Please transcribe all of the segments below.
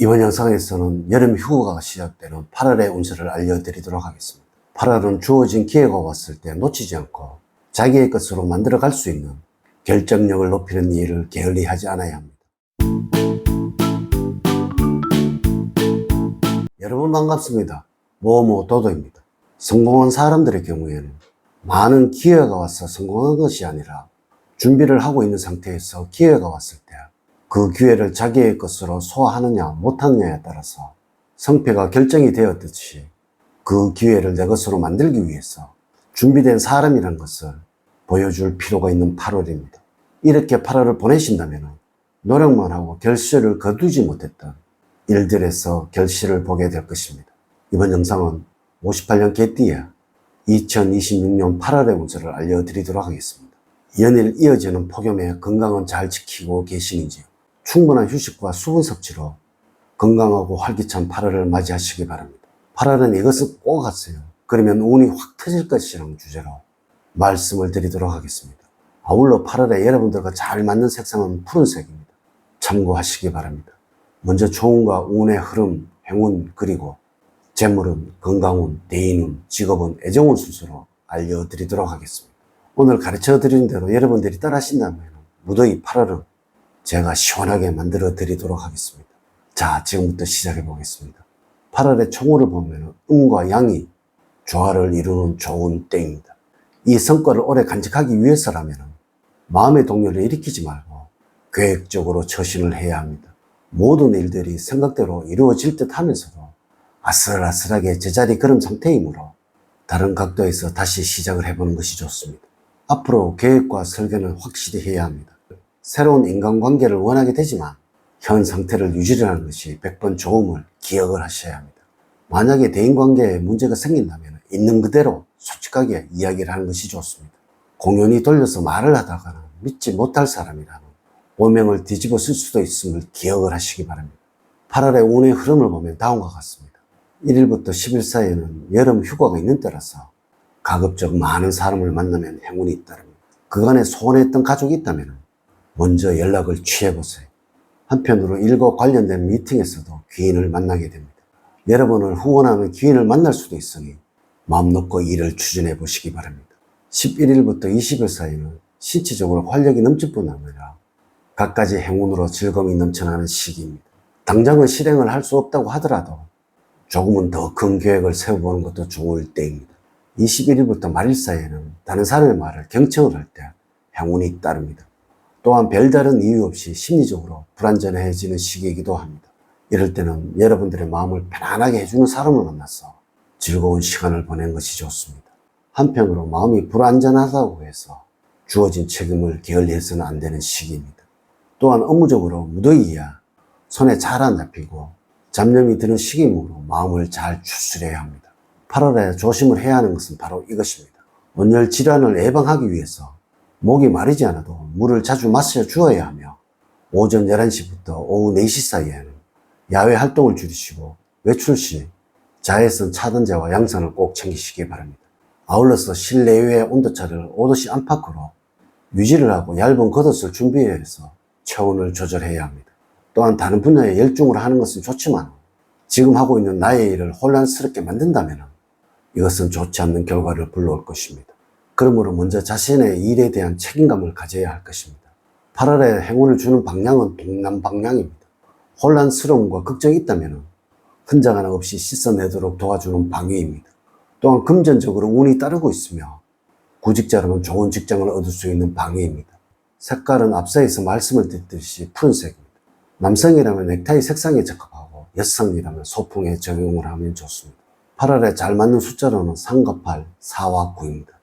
이번 영상에서는 여름 휴가가 시작되는 8월의 운세를 알려드리도록 하겠습니다. 8월은 주어진 기회가 왔을 때 놓치지 않고 자기의 것으로 만들어갈 수 있는 결정력을 높이는 일을 게을리하지 않아야 합니다. 여러분 반갑습니다. 도도입니다. 성공한 사람들의 경우에는 많은 기회가 와서 성공한 것이 아니라 준비를 하고 있는 상태에서 기회가 왔을 때 그 기회를 자기의 것으로 소화하느냐 못하느냐에 따라서 성패가 결정이 되었듯이 그 기회를 내 것으로 만들기 위해서 준비된 사람이란 것을 보여줄 필요가 있는 8월입니다. 이렇게 8월을 보내신다면 노력만 하고 결실을 거두지 못했던 일들에서 결실을 보게 될 것입니다. 이번 영상은 58년 개띠의 2026년 8월의 운세를 알려드리도록 하겠습니다. 연일 이어지는 폭염에 건강은 잘 지키고 계시는지요? 충분한 휴식과 수분 섭취로 건강하고 활기찬 8월을 맞이하시기 바랍니다. 8월은 이것을 꼭 하세요. 그러면 운이 확 터질 것이라는 주제로 말씀을 드리도록 하겠습니다. 아울러 8월에 여러분들과 잘 맞는 색상은 푸른색입니다. 참고하시기 바랍니다. 먼저 좋은과 운의 흐름, 행운, 그리고 재물운, 건강운, 대인운, 직업운, 애정운 순서로 알려드리도록 하겠습니다. 오늘 가르쳐드리는 대로 여러분들이 따라 하신다면 무더위 8월은 제가 시원하게 만들어 드리도록 하겠습니다. 자, 지금부터 시작해 보겠습니다. 8월의 총호를 보면 음과 양이 조화를 이루는 좋은 때입니다. 이 성과를 오래 간직하기 위해서라면 마음의 동요를 일으키지 말고 계획적으로 처신을 해야 합니다. 모든 일들이 생각대로 이루어질 듯 하면서도 아슬아슬하게 제자리 걸음 상태이므로 다른 각도에서 다시 시작을 해보는 것이 좋습니다. 앞으로 계획과 설계는 확실히 해야 합니다. 새로운 인간관계를 원하게 되지만 현 상태를 유지하는 것이 100번 좋음을 기억을 하셔야 합니다. 만약에 대인관계에 문제가 생긴다면 있는 그대로 솔직하게 이야기를 하는 것이 좋습니다. 공연히 돌려서 말을 하다가는 믿지 못할 사람이라는 오명을 뒤집어 쓸 수도 있음을 기억을 하시기 바랍니다. 8월의 운의 흐름을 보면 다음과 같습니다. 1일부터 10일 사이에는 여름 휴가가 있는 때라서 가급적 많은 사람을 만나면 행운이 잇따릅니다. 그간에 소원했던 가족이 있다면 먼저 연락을 취해보세요. 한편으로 일과 관련된 미팅에서도 귀인을 만나게 됩니다. 여러분을 후원하는 귀인을 만날 수도 있으니 마음 놓고 일을 추진해 보시기 바랍니다. 11일부터 20일 사이는 신체적으로 활력이 넘칠 뿐 아니라 갖가지 행운으로 즐거움이 넘쳐나는 시기입니다. 당장은 실행을 할 수 없다고 하더라도 조금은 더 큰 계획을 세워보는 것도 좋을 때입니다. 21일부터 말일 사이에는 다른 사람의 말을 경청을 할 때 행운이 따릅니다. 또한 별다른 이유 없이 심리적으로 불안전해지는 시기이기도 합니다. 이럴 때는 여러분들의 마음을 편안하게 해주는 사람을 만나서 즐거운 시간을 보내는 것이 좋습니다. 한편으로 마음이 불안전하다고 해서 주어진 책임을 게을리해서는 안 되는 시기입니다. 또한 업무적으로 무더위야 손에 잘 안 잡히고 잡념이 드는 시기이므로 마음을 잘 추스려야 합니다. 8월에 조심을 해야 하는 것은 바로 이것입니다. 온열 질환을 예방하기 위해서 목이 마르지 않아도 물을 자주 마셔 주어야 하며 오전 11시부터 오후 4시 사이에는 야외 활동을 줄이시고 외출 시 자외선 차단제와 양산을 꼭 챙기시기 바랍니다. 아울러서 실내외 온도차를 5도씨 안팎으로 유지를 하고 얇은 겉옷을 준비해서 체온을 조절해야 합니다. 또한 다른 분야에 열중을 하는 것은 좋지만 지금 하고 있는 나의 일을 혼란스럽게 만든다면 이것은 좋지 않는 결과를 불러올 것입니다. 그러므로 먼저 자신의 일에 대한 책임감을 가져야 할 것입니다. 8월에 행운을 주는 방향은 동남 방향입니다. 혼란스러움과 걱정이 있다면 흔적 하나 없이 씻어내도록 도와주는 방위입니다. 또한 금전적으로 운이 따르고 있으며 구직자라면 좋은 직장을 얻을 수 있는 방위입니다. 색깔은 앞서에서 말씀을 드렸듯이 푸른색입니다. 남성이라면 넥타이 색상에 적합하고 여성이라면 소풍에 적용을 하면 좋습니다. 8월에 잘 맞는 숫자로는 3과 8, 4와 9입니다.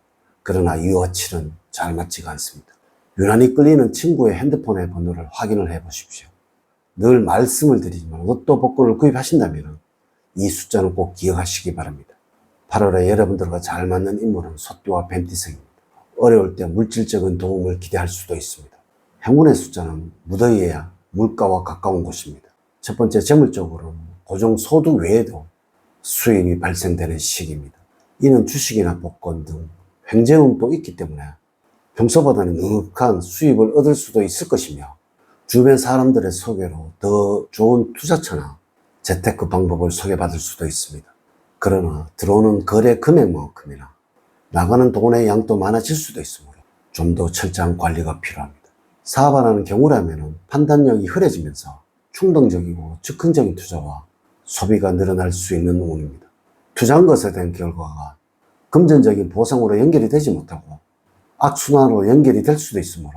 그러나 2와 7은 잘 맞지가 않습니다. 유난히 끌리는 친구의 핸드폰의 번호를 확인을 해 보십시오. 늘 말씀을 드리지만 로또 복권을 구입하신다면 이 숫자는 꼭 기억하시기 바랍니다. 8월에 여러분들과 잘 맞는 인물은 소띠와 뱀띠색입니다. 어려울 때 물질적인 도움을 기대할 수도 있습니다. 행운의 숫자는 무더위에야 물가와 가까운 곳입니다. 첫 번째 재물적으로는 고정 소득 외에도 수입이 발생되는 시기입니다. 이는 주식이나 복권 등 횡재음도 있기 때문에 평소보다는 넉넉한 수입을 얻을 수도 있을 것이며 주변 사람들의 소개로 더 좋은 투자처나 재테크 방법을 소개받을 수도 있습니다. 그러나 들어오는 거래 금액만큼이나 나가는 돈의 양도 많아질 수도 있으므로 좀 더 철저한 관리가 필요합니다. 사업하는 경우라면 판단력이 흐려지면서 충동적이고 즉흥적인 투자와 소비가 늘어날 수 있는 운입니다. 투자한 것에 대한 결과가 금전적인 보상으로 연결이 되지 못하고 악순환으로 연결이 될 수도 있으므로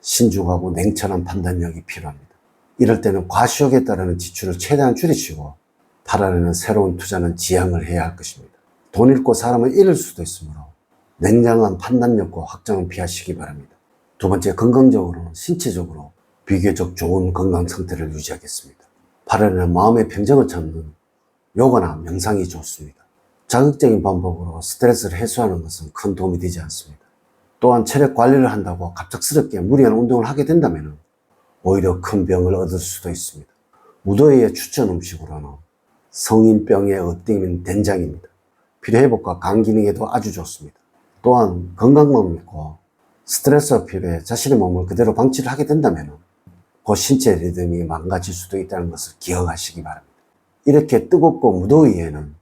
신중하고 냉철한 판단력이 필요합니다. 이럴 때는 과시욕에 따르는 지출을 최대한 줄이시고 8월에는 새로운 투자는 지양을 해야 할 것입니다. 돈 잃고 사람을 잃을 수도 있으므로 냉정한 판단력과 확정은 피하시기 바랍니다. 두 번째, 건강적으로는 신체적으로 비교적 좋은 건강 상태를 유지하겠습니다. 8월에는 마음의 평정을 찾는 요가나 명상이 좋습니다. 자극적인 방법으로 스트레스를 해소하는 것은 큰 도움이 되지 않습니다. 또한 체력 관리를 한다고 갑작스럽게 무리한 운동을 하게 된다면 오히려 큰 병을 얻을 수도 있습니다. 무더위의 추천 음식으로는 성인병의 으뜸인 된장입니다. 피로회복과 간 기능에도 아주 좋습니다. 또한 건강만 믿고 스트레스와 피로에 자신의 몸을 그대로 방치를 하게 된다면 그 신체 리듬이 망가질 수도 있다는 것을 기억하시기 바랍니다. 이렇게 뜨겁고 무더위에는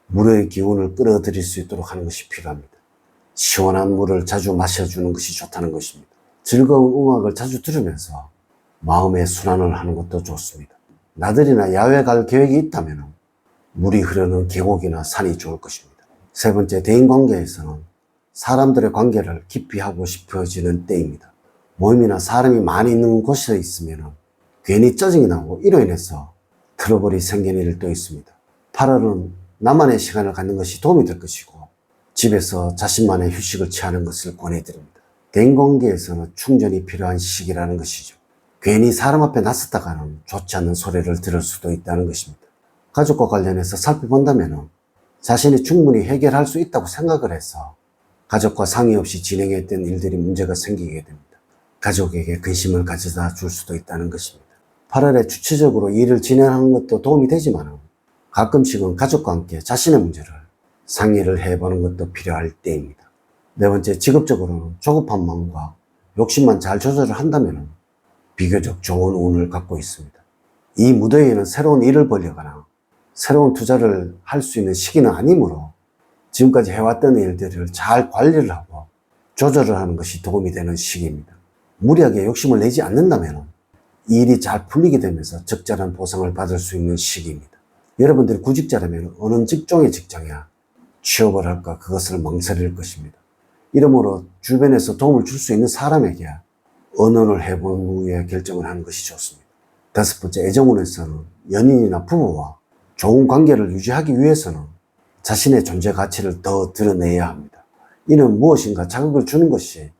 물의 기운을 끌어들일 수 있도록 하는 것이 필요합니다. 시원한 물을 자주 마셔주는 것이 좋다는 것입니다. 즐거운 음악을 자주 들으면서 마음의 순환을 하는 것도 좋습니다. 나들이나 야외 갈 계획이 있다면 물이 흐르는 계곡이나 산이 좋을 것입니다. 세 번째, 대인관계에서는 사람들의 관계를 깊이 하고 싶어지는 때입니다. 모임이나 사람이 많이 있는 곳에 있으면 괜히 짜증이 나고 이로 인해서 트러블이 생기는 일도 있습니다. 8월은 나만의 시간을 갖는 것이 도움이 될 것이고 집에서 자신만의 휴식을 취하는 것을 권해드립니다. 대인관계에서는 충전이 필요한 시기라는 것이죠. 괜히 사람 앞에 나섰다가는 좋지 않는 소리를 들을 수도 있다는 것입니다. 가족과 관련해서 살펴본다면 자신이 충분히 해결할 수 있다고 생각을 해서 가족과 상의 없이 진행했던 일들이 문제가 생기게 됩니다. 가족에게 근심을 가져다 줄 수도 있다는 것입니다. 8월에 주체적으로 일을 진행하는 것도 도움이 되지만 가끔씩은 가족과 함께 자신의 문제를 상의를 해보는 것도 필요할 때입니다. 네 번째, 직업적으로는 조급한 마음과 욕심만 잘 조절을 한다면 비교적 좋은 운을 갖고 있습니다. 이 무더위에는 새로운 일을 벌려거나 새로운 투자를 할 수 있는 시기는 아니므로 지금까지 해왔던 일들을 잘 관리를 하고 조절을 하는 것이 도움이 되는 시기입니다. 무리하게 욕심을 내지 않는다면 이 일이 잘 풀리게 되면서 적절한 보상을 받을 수 있는 시기입니다. 여러분들이 구직자라면 어느 직종의 직장이야 취업을 할까 그것을 망설일 것입니다. 이러므로 주변에서 도움을 줄 수 있는 사람에게 언언을 해본 후에 결정을 하는 것이 좋습니다. 다섯 번째, 애정운에서는 연인이나 부부와 좋은 관계를 유지하기 위해서는 자신의 존재 가치를 더 드러내야 합니다. 이는 무엇인가 자극을 주는 것이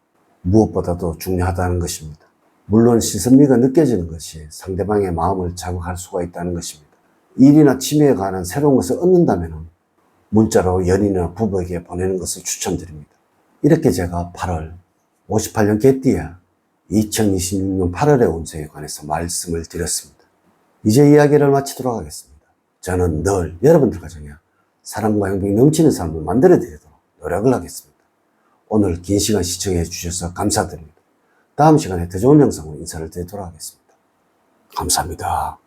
무엇보다도 중요하다는 것입니다. 물론 신선미가 느껴지는 것이 상대방의 마음을 자극할 수가 있다는 것입니다. 일이나 취미에 관한 새로운 것을 얻는다면 문자로 연인이나 부부에게 보내는 것을 추천드립니다. 이렇게 제가 8월 58년 개띠야 2026년 8월의 운세에 관해서 말씀을 드렸습니다. 이제 이야기를 마치도록 하겠습니다. 저는 늘 여러분들 가정에 사랑과 행복이 넘치는 삶을 만들어 드리도록 노력을 하겠습니다. 오늘 긴 시간 시청해 주셔서 감사드립니다. 다음 시간에 더 좋은 영상으로 인사를 드리도록 하겠습니다. 감사합니다.